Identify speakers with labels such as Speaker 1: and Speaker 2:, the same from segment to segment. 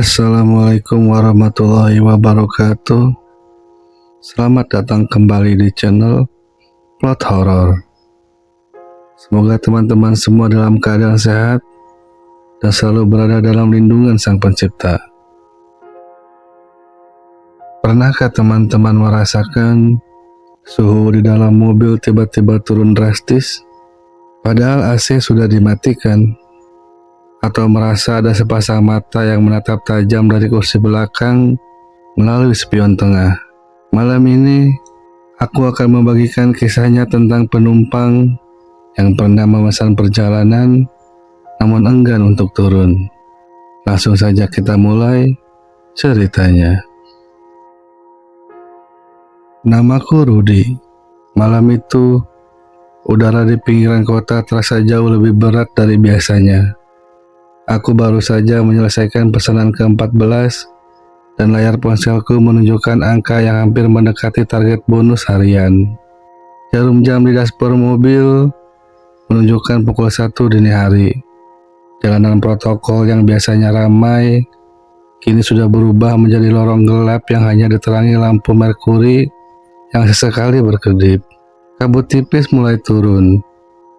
Speaker 1: Assalamualaikum warahmatullahi wabarakatuh. Selamat datang kembali di channel Plot Horror. Semoga teman-teman semua dalam keadaan sehat dan selalu berada dalam lindungan Sang Pencipta. Pernahkah teman-teman merasakan suhu di dalam mobil tiba-tiba turun drastis, padahal AC sudah dimatikan? Atau merasa ada sepasang mata yang menatap tajam dari kursi belakang melalui spion tengah? Malam ini, aku akan membagikan kisahnya tentang penumpang yang pernah memesan perjalanan namun enggan untuk turun. Langsung saja kita mulai ceritanya. Namaku Rudy. Malam itu, udara di pinggiran kota terasa jauh lebih berat dari biasanya. Aku baru saja menyelesaikan pesanan ke-14 dan layar ponselku menunjukkan angka yang hampir mendekati target bonus harian. Jarum jam di dashboard mobil menunjukkan pukul 1 dini hari. Jalanan protokol yang biasanya ramai kini sudah berubah menjadi lorong gelap yang hanya diterangi lampu merkuri yang sesekali berkedip. Kabut tipis mulai turun,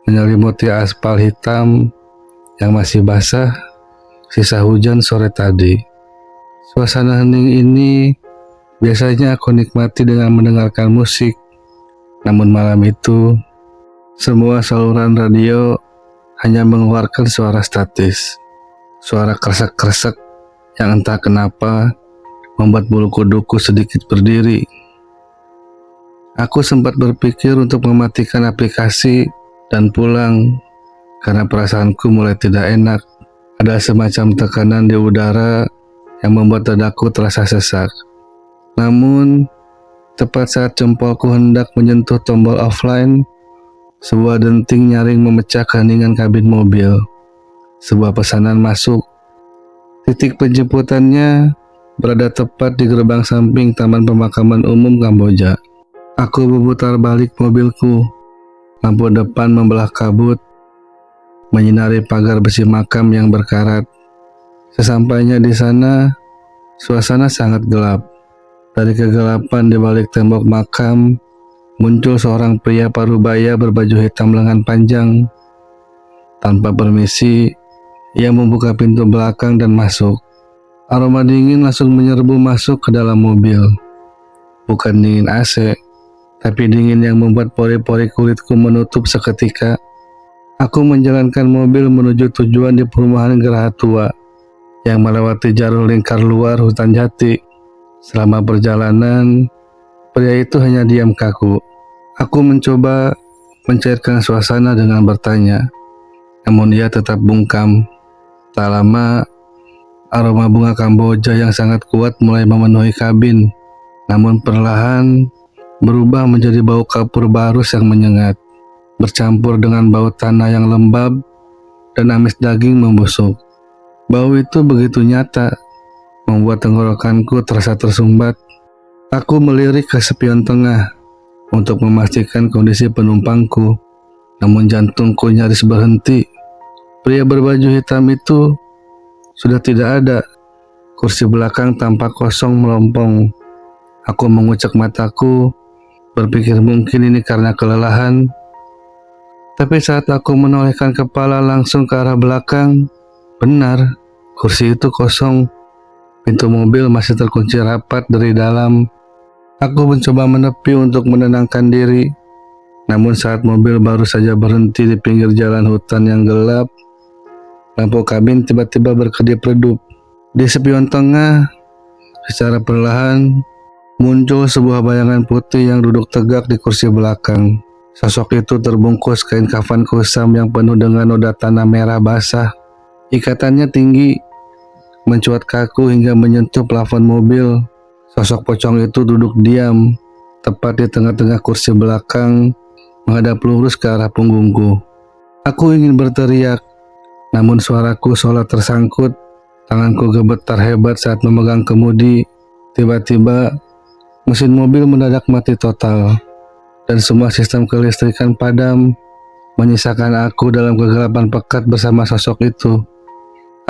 Speaker 1: menyelimuti aspal hitam yang masih basah sisa hujan sore tadi. Suasana hening ini biasanya aku nikmati dengan mendengarkan musik. Namun malam itu, semua saluran radio hanya mengeluarkan suara statis. Suara kresek-kresek yang entah kenapa membuat bulu kuduku sedikit berdiri. Aku sempat berpikir untuk mematikan aplikasi dan pulang, karena perasaanku mulai tidak enak. Ada semacam tekanan di udara yang membuat dadaku terasa sesak. Namun, tepat saat jempolku hendak menyentuh tombol offline, sebuah denting nyaring memecah keheningan kabin mobil. Sebuah pesanan masuk. Titik penjemputannya berada tepat di gerbang samping Taman Pemakaman Umum Kamboja. Aku memutar balik mobilku. Lampu depan membelah kabut, menyinari pagar besi makam yang berkarat. Sesampainya di sana, suasana sangat gelap. Dari kegelapan di balik tembok makam, muncul seorang pria parubaya berbaju hitam lengan panjang. Tanpa permisi, ia membuka pintu belakang dan masuk. Aroma dingin langsung menyerbu masuk ke dalam mobil. Bukan dingin AC, tapi dingin yang membuat pori-pori kulitku menutup seketika. Aku menjalankan mobil menuju tujuan di perumahan Geraha Tua yang melewati jalur lingkar luar hutan jati. Selama perjalanan, pria itu hanya diam kaku. Aku mencoba mencairkan suasana dengan bertanya, namun ia tetap bungkam. Tak lama, aroma bunga Kamboja yang sangat kuat mulai memenuhi kabin, namun perlahan berubah menjadi bau kapur barus yang menyengat, bercampur dengan bau tanah yang lembab dan amis daging membusuk. Bau itu begitu nyata, membuat tenggorokanku terasa tersumbat. Aku melirik ke spion tengah untuk memastikan kondisi penumpangku, namun jantungku nyaris berhenti. Pria berbaju hitam itu sudah tidak ada. Kursi belakang tampak kosong melompong. Aku mengucek mataku, berpikir mungkin ini karena kelelahan. Tapi saat aku menolehkan kepala langsung ke arah belakang, benar, kursi itu kosong. Pintu mobil masih terkunci rapat dari dalam. Aku mencoba menepi untuk menenangkan diri. Namun saat mobil baru saja berhenti di pinggir jalan hutan yang gelap, lampu kabin tiba-tiba berkedip redup. Di spion tengah, secara perlahan, muncul sebuah bayangan putih yang duduk tegak di kursi belakang. Sosok itu terbungkus kain kafan kusam yang penuh dengan noda tanah merah basah. Ikatannya tinggi, mencuat kaku hingga menyentuh plafon mobil. Sosok pocong itu duduk diam, tepat di tengah-tengah kursi belakang, menghadap lurus ke arah punggungku. Aku ingin berteriak, namun suaraku seolah tersangkut. Tanganku gemetar hebat saat memegang kemudi. Tiba-tiba, mesin mobil mendadak mati total, dan semua sistem kelistrikan padam, menyisakan aku dalam kegelapan pekat bersama sosok itu.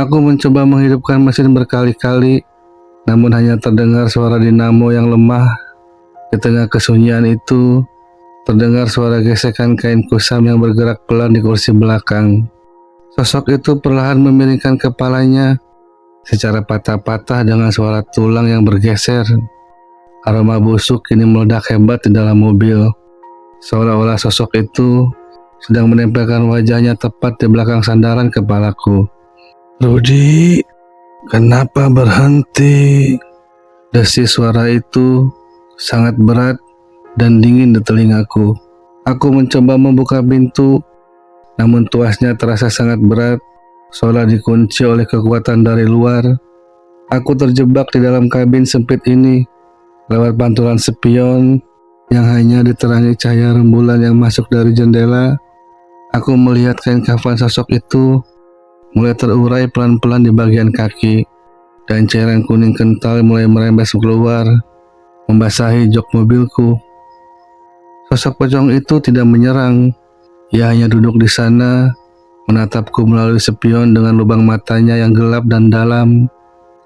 Speaker 1: Aku mencoba menghidupkan mesin berkali-kali, namun hanya terdengar suara dinamo yang lemah. Di tengah kesunyian itu, terdengar suara gesekan kain kusam yang bergerak pelan di kursi belakang. Sosok itu perlahan memiringkan kepalanya secara patah-patah dengan suara tulang yang bergeser. Aroma busuk kini meledak hebat di dalam mobil, seolah-olah sosok itu sedang menempelkan wajahnya tepat di belakang sandaran kepalaku. "Rudi, kenapa berhenti?" Desis suara itu sangat berat dan dingin di telingaku. Aku mencoba membuka pintu, namun tuasnya terasa sangat berat, seolah dikunci oleh kekuatan dari luar. Aku terjebak di dalam kabin sempit ini, lewat pantulan spion yang hanya diterangi cahaya rembulan yang masuk dari jendela. Aku melihat kain kafan sosok itu mulai terurai pelan-pelan di bagian kaki, dan cairan kuning kental mulai merembes keluar, membasahi jok mobilku. Sosok pocong itu tidak menyerang. Ia hanya duduk di sana, menatapku melalui spion dengan lubang matanya yang gelap dan dalam,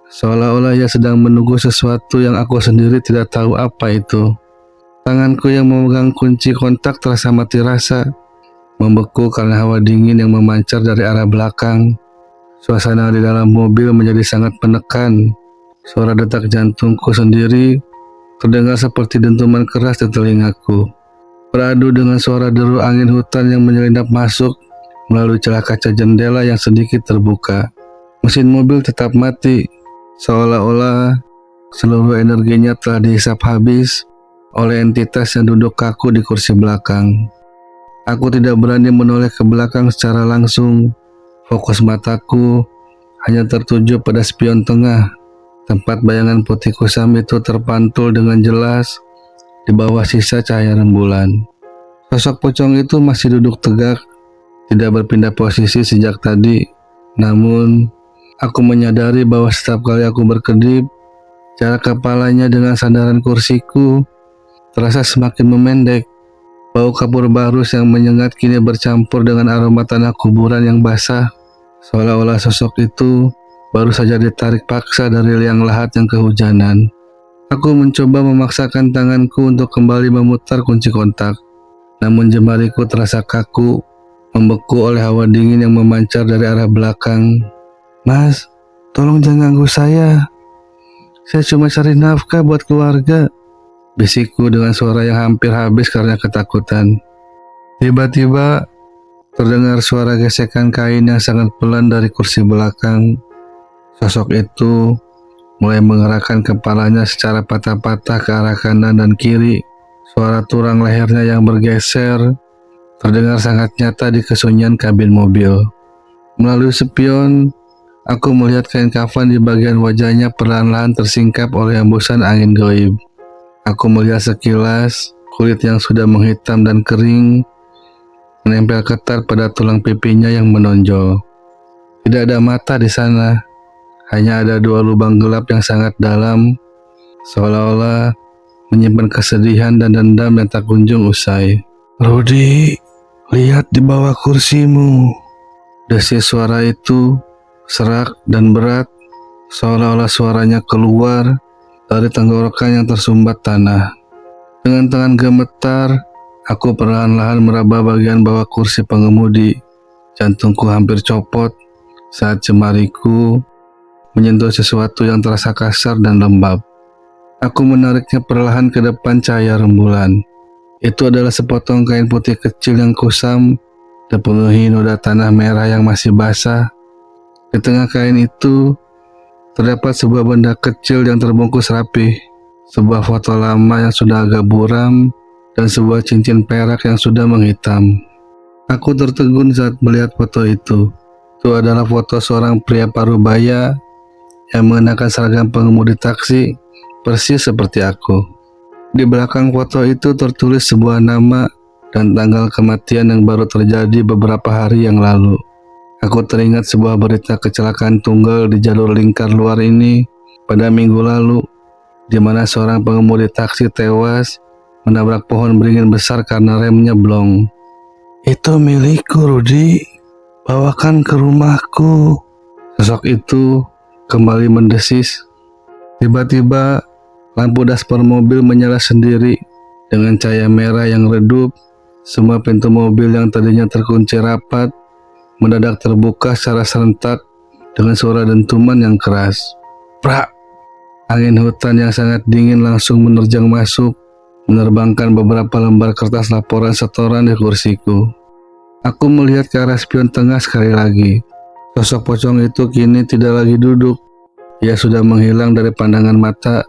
Speaker 1: seolah-olah ia sedang menunggu sesuatu yang aku sendiri tidak tahu apa itu. Tanganku yang memegang kunci kontak terasa mati rasa, membeku karena hawa dingin yang memancar dari arah belakang. Suasana di dalam mobil menjadi sangat menekan. Suara detak jantungku sendiri terdengar seperti dentuman keras di telingaku, beradu dengan suara deru angin hutan yang menyelinap masuk melalui celah kaca jendela yang sedikit terbuka. Mesin mobil tetap mati, seolah-olah seluruh energinya telah dihisap habis oleh entitas yang duduk kaku di kursi belakang. Aku tidak berani menoleh ke belakang secara langsung. Fokus mataku hanya tertuju pada spion tengah, tempat bayangan putih kusam itu terpantul dengan jelas di bawah sisa cahaya rembulan. Sosok pocong itu masih duduk tegak, tidak berpindah posisi sejak tadi. Namun, aku menyadari bahwa setiap kali aku berkedip, jarak kepalanya dengan sandaran kursiku terasa semakin memendek. Bau kapur barus yang menyengat kini bercampur dengan aroma tanah kuburan yang basah, seolah-olah sosok itu baru saja ditarik paksa dari liang lahat yang kehujanan. Aku mencoba memaksakan tanganku untuk kembali memutar kunci kontak, namun jemariku terasa kaku, membeku oleh hawa dingin yang memancar dari arah belakang. "Mas, tolong jangan ganggu saya. Saya cuma cari nafkah buat keluarga," bisikku dengan suara yang hampir habis karena ketakutan. Tiba-tiba terdengar suara gesekan kain yang sangat pelan dari kursi belakang. Sosok itu mulai mengerahkan kepalanya secara patah-patah ke arah kanan dan kiri. Suara turang lehernya yang bergeser terdengar sangat nyata di kesunyian kabin mobil. Melalui spion, aku melihat kain kafan di bagian wajahnya perlahan-lahan tersingkap oleh hembusan angin goib. Aku melihat sekilas kulit yang sudah menghitam dan kering menempel ketat pada tulang pipinya yang menonjol. Tidak ada mata di sana, hanya ada dua lubang gelap yang sangat dalam, seolah-olah menyimpan kesedihan dan dendam yang tak kunjung usai. "Rudi, lihat di bawah kursimu." Desis suara itu serak dan berat, seolah-olah suaranya keluar dari tenggorokan yang tersumbat tanah. Dengan tangan gemetar, aku perlahan-lahan meraba bagian bawah kursi pengemudi. Jantungku hampir copot saat jemariku menyentuh sesuatu yang terasa kasar dan lembab. Aku menariknya perlahan ke depan cahaya rembulan. Itu adalah sepotong kain putih kecil yang kusam, dipenuhi noda tanah merah yang masih basah. Di tengah kain itu terdapat sebuah benda kecil yang terbungkus rapi, sebuah foto lama yang sudah agak buram, dan sebuah cincin perak yang sudah menghitam. Aku tertegun saat melihat foto itu. Itu adalah foto seorang pria parubaya yang mengenakan seragam pengemudi taksi, persis seperti aku. Di belakang foto itu tertulis sebuah nama dan tanggal kematian yang baru terjadi beberapa hari yang lalu. Aku teringat sebuah berita kecelakaan tunggal di jalur lingkar luar ini pada minggu lalu, di mana seorang pengemudi taksi tewas menabrak pohon beringin besar karena remnya blong. "Itu milikku, Rudi. Bawakan ke rumahku," Sosok itu kembali mendesis. Tiba-tiba lampu dashboard mobil menyala sendiri dengan cahaya merah yang redup. Semua pintu mobil yang tadinya terkunci rapat mendadak terbuka secara serentak dengan suara dentuman yang keras. Prak! Angin hutan yang sangat dingin langsung menerjang masuk, menerbangkan beberapa lembar kertas laporan setoran di kursiku. Aku melihat ke arah spion tengah sekali lagi. Sosok pocong itu kini tidak lagi duduk. Ia sudah menghilang dari pandangan mata,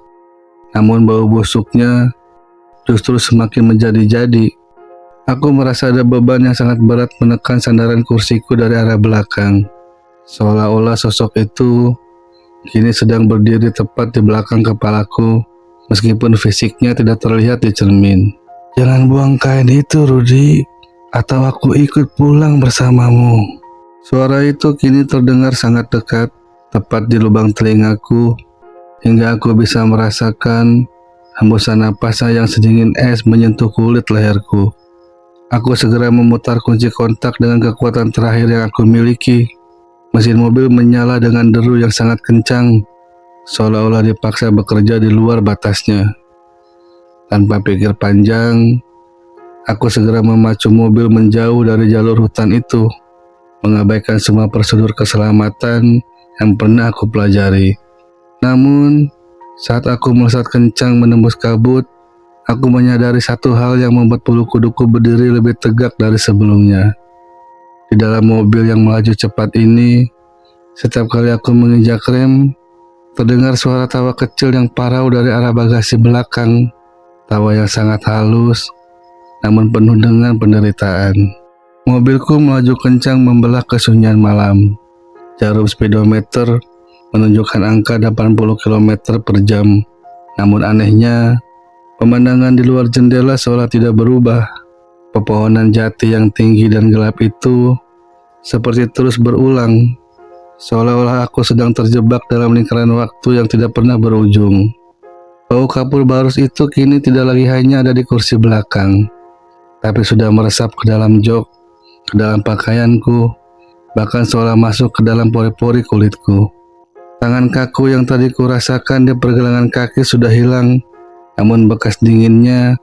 Speaker 1: namun bau busuknya justru semakin menjadi-jadi. Aku merasa ada beban yang sangat berat menekan sandaran kursiku dari arah belakang. Seolah-olah sosok itu kini sedang berdiri tepat di belakang kepalaku, meskipun fisiknya tidak terlihat di cermin. Jangan buang kain itu, Rudy, atau aku ikut pulang bersamamu. Suara itu kini terdengar sangat dekat, tepat di lubang telingaku, hingga aku bisa merasakan hembusan napasnya yang sedingin es menyentuh kulit leherku. Aku segera memutar kunci kontak dengan kekuatan terakhir yang aku miliki. Mesin mobil menyala dengan deru yang sangat kencang, seolah-olah dipaksa bekerja di luar batasnya. Tanpa pikir panjang, aku segera memacu mobil menjauh dari jalur hutan itu, mengabaikan semua prosedur keselamatan yang pernah aku pelajari. Namun, saat aku melesat kencang menembus kabut, aku menyadari satu hal yang membuat bulu kuduku berdiri lebih tegak dari sebelumnya. Di dalam mobil yang melaju cepat ini, setiap kali aku menginjak rem, terdengar suara tawa kecil yang parau dari arah bagasi belakang. Tawa yang sangat halus, namun penuh dengan penderitaan. Mobilku melaju kencang membelah kesunyian malam. Jarum speedometer menunjukkan angka 80 km per jam. Namun anehnya, pemandangan di luar jendela seolah tidak berubah. Pepohonan jati yang tinggi dan gelap itu seperti terus berulang, seolah-olah aku sedang terjebak dalam lingkaran waktu yang tidak pernah berujung. Bau kapur barus itu kini tidak lagi hanya ada di kursi belakang, tapi sudah meresap ke dalam jok, ke dalam pakaianku, bahkan seolah masuk ke dalam pori-pori kulitku. Tangan kaku yang tadi kurasakan di pergelangan kaki sudah hilang, namun bekas dinginnya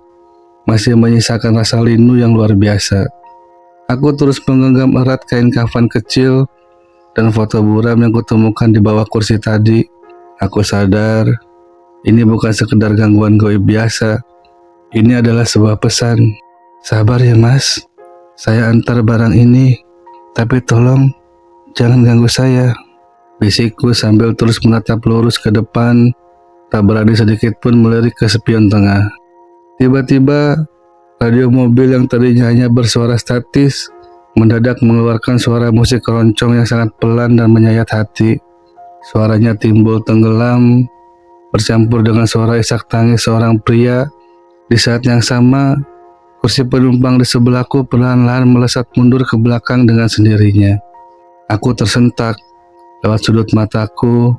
Speaker 1: masih menyisakan rasa lindu yang luar biasa. Aku terus menggenggam erat kain kafan kecil dan foto buram yang kutemukan di bawah kursi tadi. Aku sadar, ini bukan sekedar gangguan gaib biasa. Ini adalah sebuah pesan. Sabar ya mas, saya antar barang ini, tapi tolong jangan ganggu saya, bisikku sambil terus menatap lurus ke depan, tak berani sedikit pun melirik ke spion tengah. Tiba-tiba, radio mobil yang tadinya hanya bersuara statis mendadak mengeluarkan suara musik keroncong yang sangat pelan dan menyayat hati. Suaranya timbul tenggelam, bercampur dengan suara isak tangis seorang pria. Di saat yang sama, kursi penumpang di sebelahku perlahan-lahan melesat mundur ke belakang dengan sendirinya. Aku tersentak. Lewat sudut mataku,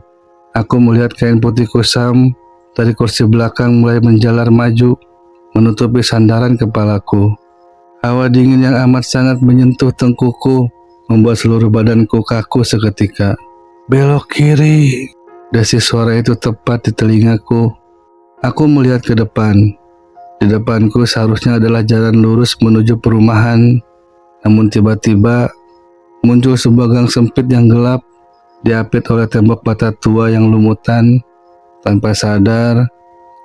Speaker 1: aku melihat kain putih kusam dari kursi belakang mulai menjalar maju, menutupi sandaran kepalaku. Hawa dingin yang amat sangat menyentuh tengkuku, membuat seluruh badanku kaku seketika. Belok kiri, desis suara itu tepat di telingaku. Aku melihat ke depan. Di depanku seharusnya adalah jalan lurus menuju perumahan, namun tiba-tiba muncul sebuah gang sempit yang gelap, diapit oleh tembok bata tua yang lumutan. Tanpa sadar,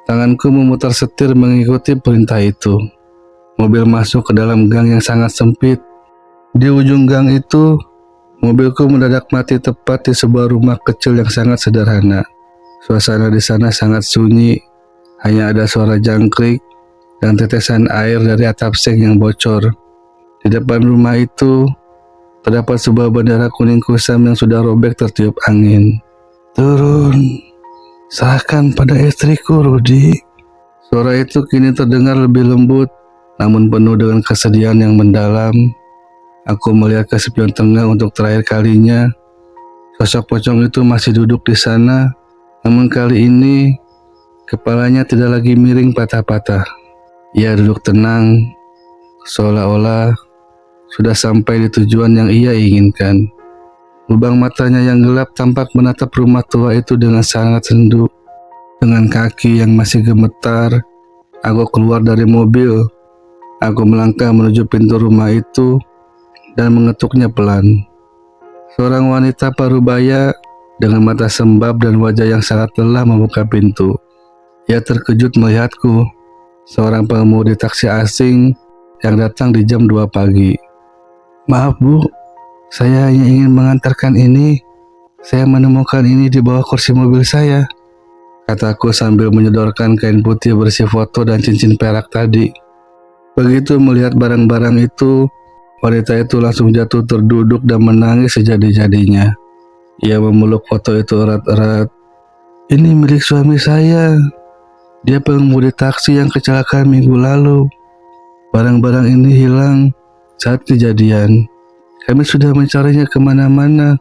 Speaker 1: tanganku memutar setir mengikuti perintah itu. Mobil masuk ke dalam gang yang sangat sempit. Di ujung gang itu, mobilku mendadak mati tepat di sebuah rumah kecil yang sangat sederhana. Suasana di sana sangat sunyi, hanya ada suara jangkrik dan tetesan air dari atap seng yang bocor. Di depan rumah itu, terdapat sebuah bendera kuning kusam yang sudah robek tertiup angin. Turun, serahkan pada istriku, Rudy. Suara itu kini terdengar lebih lembut, namun penuh dengan kesedihan yang mendalam. Aku melihat ke spion tengah untuk terakhir kalinya. Sosok pocong itu masih duduk di sana, namun kali ini kepalanya tidak lagi miring patah-patah. Ia duduk tenang, seolah-olah sudah sampai di tujuan yang ia inginkan. Lubang matanya yang gelap tampak menatap rumah tua itu dengan sangat sendu. Dengan kaki yang masih gemetar, aku keluar dari mobil. Aku melangkah menuju pintu rumah itu dan mengetuknya pelan. Seorang wanita parubaya dengan mata sembab dan wajah yang sangat lelah membuka pintu. Ia terkejut melihatku, seorang pengemudi taksi asing yang datang di jam 2 pagi. "Maaf Bu, saya hanya ingin mengantarkan ini. Saya menemukan ini di bawah kursi mobil saya," kataku sambil menyodorkan kain putih bersih foto dan cincin perak tadi. Begitu melihat barang-barang itu, wanita itu langsung jatuh terduduk dan menangis sejadi-jadinya. Ia memeluk foto itu erat-erat. "Ini milik suami saya. Dia pengemudi taksi yang kecelakaan minggu lalu. Barang-barang ini hilang saat kejadian. Kami sudah mencarinya kemana-mana,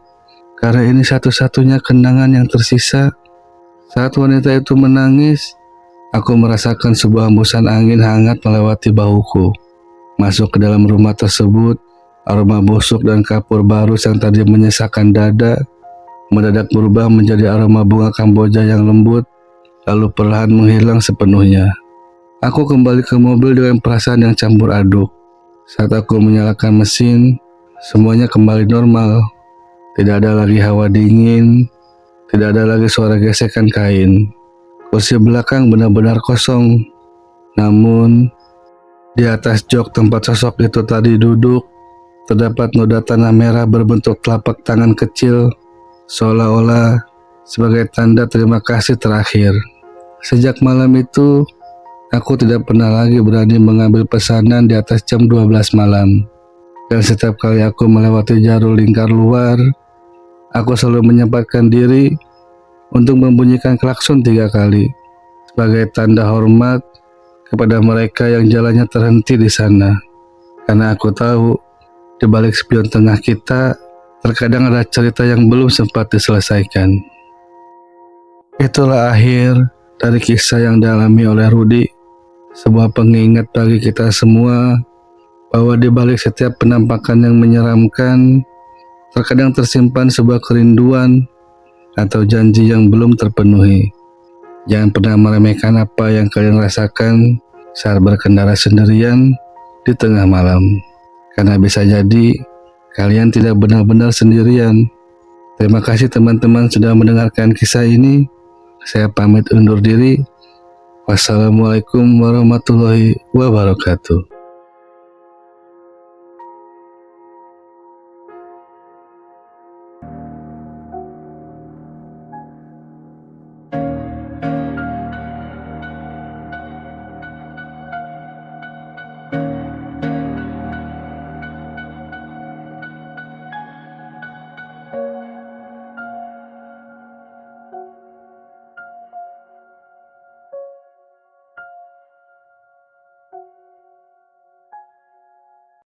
Speaker 1: karena ini satu-satunya kenangan yang tersisa." Saat wanita itu menangis, aku merasakan sebuah hembusan angin hangat melewati bahuku. Masuk ke dalam rumah tersebut, aroma busuk dan kapur barus yang tadi menyesakkan dada mendadak berubah menjadi aroma bunga Kamboja yang lembut, lalu perlahan menghilang sepenuhnya. Aku kembali ke mobil dengan perasaan yang campur aduk. Saat aku menyalakan mesin, semuanya kembali normal. Tidak ada lagi hawa dingin, tidak ada lagi suara gesekan kain. Kursi belakang benar-benar kosong. Namun, di atas jok tempat sosok itu tadi duduk, terdapat noda tanah merah berbentuk telapak tangan kecil, seolah-olah sebagai tanda terima kasih terakhir. Sejak malam itu, aku tidak pernah lagi berani mengambil pesanan di atas jam 12 malam. Dan setiap kali aku melewati jalur lingkar luar, aku selalu menyempatkan diri untuk membunyikan klakson 3 kali sebagai tanda hormat kepada mereka yang jalannya terhenti di sana. Karena aku tahu di balik spion tengah kita terkadang ada cerita yang belum sempat diselesaikan. Itulah akhir dari kisah yang dialami oleh Rudy, sebuah pengingat bagi kita semua bahwa di balik setiap penampakan yang menyeramkan terkadang tersimpan sebuah kerinduan atau janji yang belum terpenuhi. Jangan pernah meremehkan apa yang kalian rasakan saat berkendara sendirian di tengah malam, karena bisa jadi kalian tidak benar-benar sendirian. Terima kasih teman-teman sudah mendengarkan kisah ini. Saya pamit undur diri. Wassalamualaikum warahmatullahi wabarakatuh.